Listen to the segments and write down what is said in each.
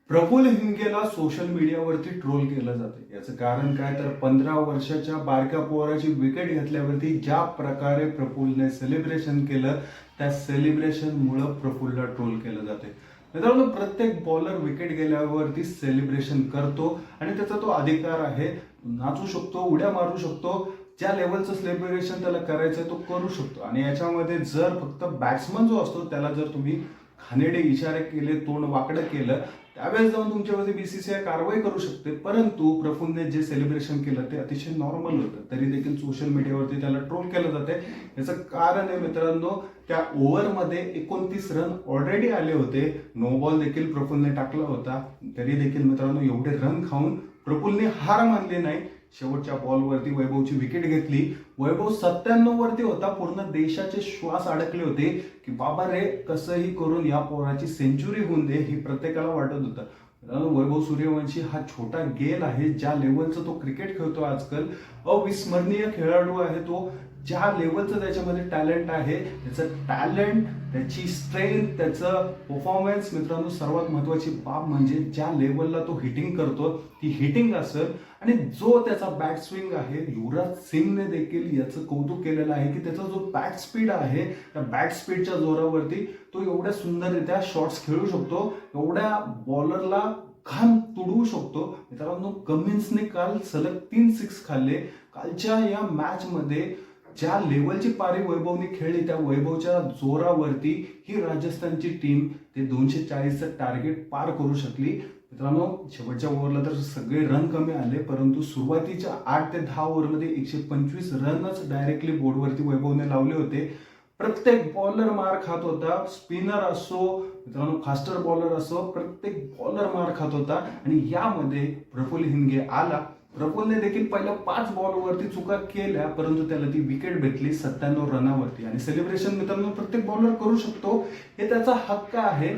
Praful हिंगेला social मीडियावरती troll केलं जाते. याचं कारण काय तर 15 वर्षाच्या बारक्या पोराची विकेट घेतल्यावरती ज्या प्रकारे प्रफुल्लने सेलिब्रेशन केलं त्या सेलिब्रेशनमुळं प्रफुल्लला ट्रोल केलं जाते. मित्रांनो, प्रत्येक बॉलर विकेट गेल्यावरती सेलिब्रेशन करतो आणि त्याचा तो अधिकार आहे. नाचू शकतो, उड्या मारू शकतो, ज्या लेवलचं सेलिब्रेशन त्याला करायचं तो करू शकतो. आणि याच्यामध्ये जर फक्त बॅट्समन जो असतो त्याला जर तुम्ही घाणेरडे इशारे केले, तोंड वाकडं केलं, त्यावेळेस जाऊन तुमच्यावरती बीसीसीआय कारवाई करू शकते. परंतु प्रफुल्लने जे सेलिब्रेशन केलं ते अतिशय नॉर्मल होतं, तरी देखील सोशल मीडियावरती त्याला ट्रोल केलं जाते. याचं कारण आहे मित्रांनो, त्या ओव्हरमध्ये 29 रन ऑलरेडी आले होते. नो बॉल देखील प्रफुल्लने टाकला होता, तरी देखील मित्रांनो एवढे रन खाऊन प्रफुल्लने हार मानली नाही. शेवटच्या बॉलवरती वैभवची विकेट घेतली. वैभव 97 वरती होता. पूर्ण देशाचे श्वास अडकले होते की बाबा रे, कसंही करून या पोराची सेंचुरी होऊन दे, ही प्रत्येकाला वाटत होतं. वैभव सूर्यवंशी हा छोटा गेल आहे. ज्या लेवलचं तो क्रिकेट खेळतो आजकाल, अविस्मरणीय खेळाडू आहे तो. ज्या लेवलचं त्याच्यामध्ये टॅलेंट आहे, त्याचं टॅलेंट, त्याची स्ट्रेंथ, त्याचं परफॉर्मन्स, मित्रांनो सर्वात महत्वाची बाब म्हणजे ज्या लेवलला तो हिटिंग करतो ती हिटिंग असेल. आणि जो त्याचा बॅट स्विंग आहे, युवराज सिंगने देखील याचं कौतुक केलेलं आहे की त्याचा जो बॅट स्पीड आहे, त्या बॅट स्पीडच्या जोरावरती तो एवढ्या सुंदररित्या शॉट्स खेळू शकतो, एवढ्या बॉलरला घाम तुडवू शकतो. मित्रांनो, कमिन्सने काल सलग 3 सिक्स खाल्ले. कालच्या या मॅच मध्ये ज्या लेवलची पारी वैभवने खेळली, त्या वैभवच्या जोरावरती ही राजस्थानची टीम ते 240चं टार्गेट पार करू शकली. मित्रांनो, शेवटच्या ओव्हरला तर सगळे रन कमी आले, परंतु सुरुवातीच्या 8 ते 10 ओव्हरमध्ये 125 रनच डायरेक्टली बोर्डवरती वैभवने लावले होते. प्रत्येक बॉलर मार खात होता. स्पिनर असो, मित्रांनो फास्टर बॉलर असो, प्रत्येक बॉलर मार खात होता. आणि यामध्ये प्रफुल्ल हिंगे आला. प्रफुल्लने देखील पहिल्या 5 बॉलवरती चुका केल्या, परंतु त्याला ती विकेट भेटली 97 रनावरती. आणि सेलिब्रेशन मित्रांनो प्रत्येक बॉलर करू शकतो, हे त्याचा हक्क आहे.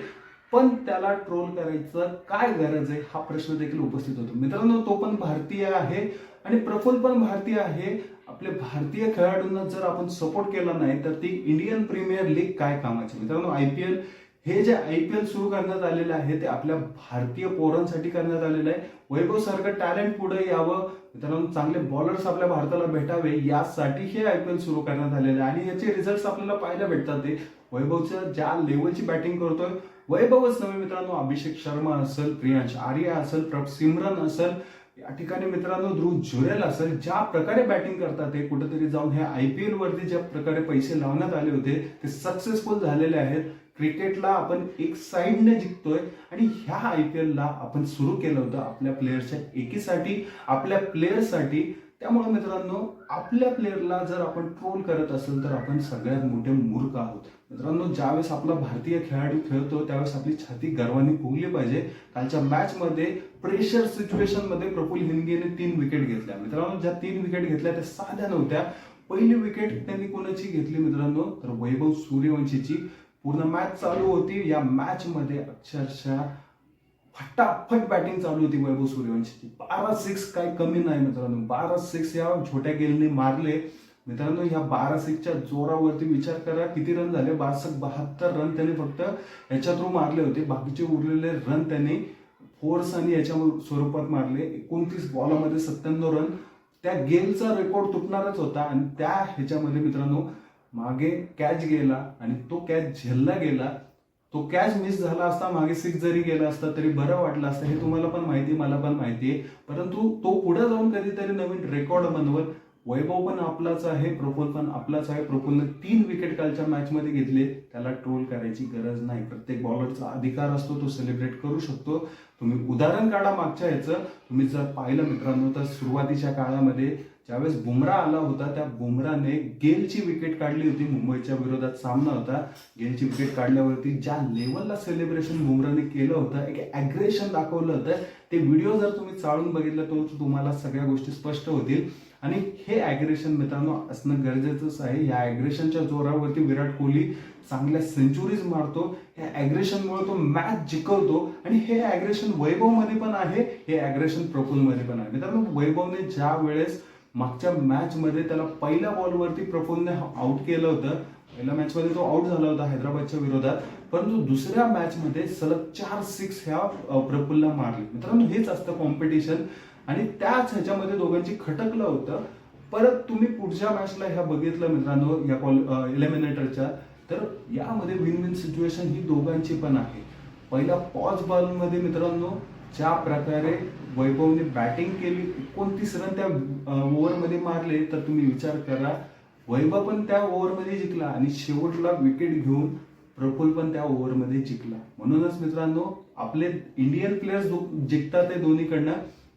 पण त्याला ट्रोल करायचं काय गरज आहे, हा प्रश्न देखील उपस्थित होतो. मित्रांनो, तो पण भारतीय आहे आणि प्रफुल्ल पण भारतीय आहे. आपल्या भारतीय खेळाडूंना जर आपण सपोर्ट केला नाही तर ती इंडियन प्रीमियर लीग काय कामाची. मित्रांनो, आयपीएल हे जे आयपीएल सुरू करण्यात आलेलं आहे ते आपल्या भारतीय पोरांसाठी करण्यात आलेलं आहे. वैभव सारखं टॅलेंट पुढे यावं, मित्रांनो चांगले बॉलर्स आपल्या भारताला भेटावे, यासाठी हे आयपीएल सुरू करण्यात आलेलं आहे. आणि याचे रिझल्ट आपल्याला पाहायला भेटतात. ते वैभवच्या ज्या लेवलची बॅटिंग करतोय, वैभवच नव्हे मित्रांनो, अभिषेक शर्मा असेल, प्रियांश आर्या असेल, सिमरन असेल, या ठिकाणी मित्रांनो ध्रुव जुरेल असेल, ज्या प्रकारे बॅटिंग करतात ते कुठेतरी जाऊन हे आयपीएल वरती ज्या प्रकारे पैसे लावण्यात आले होते ते सक्सेसफुल झालेले आहेत. क्रिकेटला आपण एक साईडने जिंकतोय आणि ह्या आयपीएलला आपण सुरू केलं होतं आपल्या प्लेयरच्या एकीसाठी, आपल्या प्लेयरसाठी. त्यामुळे मित्रांनो, आपल्या प्लेयरला जर आपण ट्रोल करत असेल तर आपण सगळ्यात मोठे मूर्ख आहोत. मित्रांनो, ज्यावेळेस आपला भारतीय खेळाडू खेळतो त्यावेळेस आपली छाती गर्वाने फुगली पाहिजे. कालच्या मॅच मध्ये प्रेशर सिच्युएशन मध्ये प्रफुल्ल हिंगेने 3 विकेट घेतल्या. मित्रांनो, ज्या 3 विकेट घेतल्या त्या साध्या नव्हत्या. पहिली विकेट त्यांनी कोणाची घेतली मित्रांनो, तर वैभव सूर्यवंशीची. पूर्ण मॅच चालू होती. या मॅच मध्ये अक्षरशः फटाफट बॅटिंग चालू होती वैभव सूर्यवंशीची. 12 सिक्स काही कमी नाही मित्रांनो. 12 सिक्स या छोट्या गेलने मारले. मित्रांनो, या 12 सिक्सच्या जोरावरती विचार करा किती रन झाले. 72 रन त्यांनी फक्त याच्या थ्रू मारले होते. बाकीचे उरलेले रन त्यांनी फोर्स आणि याच्या स्वरूपात मारले. 29 बॉलमध्ये 97 रन. त्या गेलचा रेकॉर्ड तुटणारच होता. आणि त्या ह्याच्यामध्ये मित्रांनो मागे कॅच गेला आणि तो कॅच झेलला गेला. तो कॅच मिस झाला असता, मागे 6 जरी गेला असता तरी बरं वाटलं असतं. हे तुम्हाला पण माहिती, मला पण माहिती आहे. परंतु तो पुढे जाऊन कधीतरी नवीन रेकॉर्ड बनवल. वैभव पण आपलाच आहे, प्रफुल्ल पण आपलाच आहे. प्रफुल्लने 3 विकेट कालच्या मॅच मध्ये घेतले. त्याला ट्रोल करायची गरज नाही. प्रत्येक बॉलरचा अधिकार असतो, तो सेलिब्रेट करू शकतो. तुम्ही उदाहरण काढा मागच्या ह्याचं. तुम्ही जर पाहिलं मित्रांनो तर सुरुवातीच्या काळामध्ये ज्यावेळेस बुमरा आला होता, त्या बुमराने गेलची विकेट काढली होती. मुंबईच्या विरोधात सामना होता. गेलची विकेट काढल्यावरती ज्या लेवलला सेलिब्रेशन बुमराने केलं होतं, एक अग्रेशन दाखवलं होतं. ते व्हिडिओ जर तुम्ही चाळून बघितलं तर तुम्हाला सगळ्या गोष्टी स्पष्ट होतील. आणि हे अग्रेशन मित्रांनो असणं गरजेचंच आहे. या अग्रेशनच्या जोरावरती विराट कोहली चांगल्या सेंचुरीज मारतो. या अग्रेशनमुळे तो मॅच जिंकवतो. आणि हे अग्रेशन वैभव मध्ये पण आहे, हे अग्रेशन प्रफुल्ल मध्ये पण आहे. मित्रांनो, वैभवने ज्या वेळेस मागच्या मॅच मध्ये त्याला पहिल्या बॉलवरती प्रफुल्लने आउट केलं होतं, पहिल्या मॅच मध्ये तो आउट झाला होता हैदराबादच्या विरोधात, परंतु दुसऱ्या मॅच मध्ये सलग 4 सिक्स ह्या प्रफुल्लला मारले. मित्रांनो हेच असतं कॉम्पिटिशन आणि त्याच ह्याच्यामध्ये दोघांची खटकलं होतं. परत तुम्ही पुढच्या मॅचला ह्या बघितलं मित्रांनो या एलिमिनेटरच्या, तर यामध्ये विन विन सिच्युएशन ही दोघांची पण आहे. पहिल्या पॉज बॉलमध्ये मित्रांनो ज्या प्रकारे वैभवने बॅटिंग केली, 29 रन त्या ओव्हरमध्ये मारले, तर तुम्ही विचार करा वैभव पण त्या ओव्हरमध्ये जिंकला आणि शेवटला विकेट घेऊन प्रफुल्ल पण त्या ओव्हरमध्ये जिंकला. म्हणूनच मित्रांनो आपले इंडियन प्लेयर्स जिंकतात ते दोन्हीकडनं,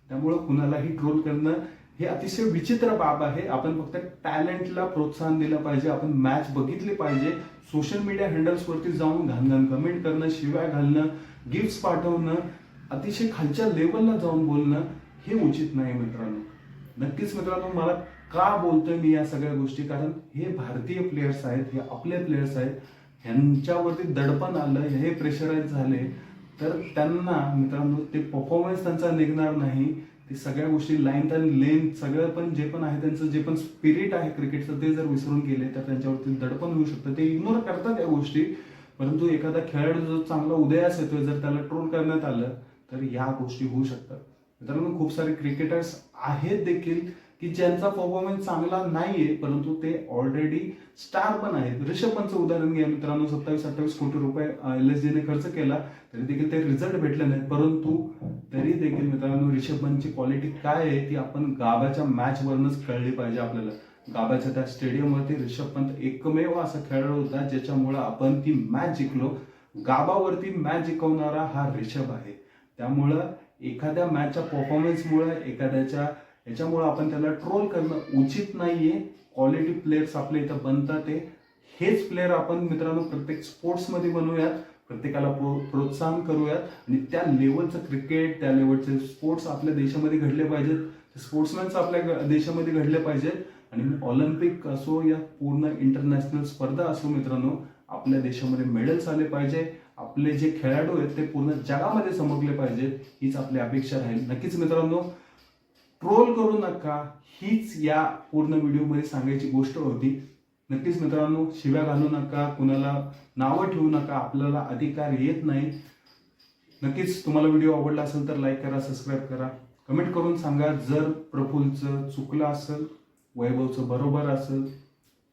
त्यामुळे कुणालाही ट्रोल करणं हे अतिशय विचित्र बाब आहे. आपण फक्त टॅलेंटला प्रोत्साहन दिलं पाहिजे, आपण मॅच बघितली पाहिजे. सोशल मीडिया हँडल्सवरती जाऊन घाण कमेंट करणं, शिव्या घालणं, गिफ्ट्स पाठवणं, अतिशय खालच्या लेवलला जाऊन बोलणं हे उचित नाही मित्रांनो. नक्कीच मित्रांनो मला का बोलतोय मी या सगळ्या गोष्टी, कारण हे भारतीय प्लेयर्स आहेत, हे आपले प्लेयर्स आहेत. ह्यांच्यावरती दडपण आलं, हे प्रेशराईज झाले, तर त्यांना मित्रांनो ते परफॉर्मन्स त्यांचा निघणार नाही. ते सगळ्या गोष्टी लाईन आणि लेन सगळं पण जे पण आहे त्यांचं जे पण स्पिरिट आहे क्रिकेटचं ते जर विसरून गेले तर त्यांच्यावरती दडपण होऊ शकतं. ते इग्नोर करतात या गोष्टी, परंतु एखादा खेळाडू जो चांगला उदयास येतोय जर त्याला ट्रोल करण्यात आलं तर या गोष्टी होऊ शकतात. मित्रांनो खूप सारे क्रिकेटर्स आहेत देखील की ज्यांचा परफॉर्मन्स चांगला नाहीये, परंतु ते ऑलरेडी स्टार पण आहेत. ऋषभ पंतचं उदाहरण घ्या मित्रांनो, 27-28 कोटी रुपये LSG ने खर्च केला तरी देखील ते रिझल्ट भेटले नाहीत. परंतु तरी देखील मित्रांनो ऋषभ पंतची क्वालिटी काय आहे ती आपण गाबाच्या मॅच वरूनच कळली पाहिजे आपल्याला. गाबाच्या त्या स्टेडियमवरती ऋषभ पंत एकमेव असा खेळाडू होता ज्याच्यामुळे आपण ती मॅच जिंकलो. गाबावरती मॅच जिंकवणारा हा ऋषभ आहे. त्यामुळं एखाद्या मॅचच्या परफॉर्मन्समुळे एखाद्याच्या याच्यामुळे आपण त्याला ट्रोल करणं उचित नाहीये. क्वालिटी प्लेयर्स आपल्या इथं बनतात, हेच प्लेयर आपण मित्रांनो प्रत्येक स्पोर्ट्समध्ये बनवूयात, प्रत्येकाला प्रोत्साहन करूयात आणि त्या लेवलचं क्रिकेट, त्या लेवलचे स्पोर्ट्स आपल्या देशामध्ये घडले पाहिजेत, स्पोर्ट्समॅन्स आपल्या देशामध्ये घडले पाहिजेत. आणि ऑलिम्पिक असो या पूर्ण इंटरनॅशनल स्पर्धा असो मित्रांनो, आपल्या देशामध्ये मेडल्स आले पाहिजे. आपले जे खेळाडू आहेत ते पूर्ण जगामध्ये चमकले पाहिजेत, हीच आपली अपेक्षा राहील. नक्कीच मित्रांनो ट्रोल करू नका, हीच या पूर्ण व्हिडिओमध्ये सांगायची गोष्ट होती. नक्कीच मित्रांनो शिव्या घालू नका, कुणाला नावं ठेवू नका, आपल्याला अधिकार येत नाही. नक्कीच तुम्हाला व्हिडिओ आवडला असेल तर लाईक करा, सबस्क्राईब करा, कमेंट करून सांगा जर प्रफुल्लचं चुकलं असेल, वैभवचं बरोबर असेल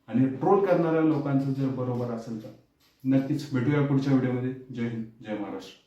आणि ट्रोल करणाऱ्या लोकांचं जर बरोबर असेल तर. नक्कीच भेटूया पुढच्या व्हिडिओमध्ये. जय हिंद, जय महाराष्ट्र.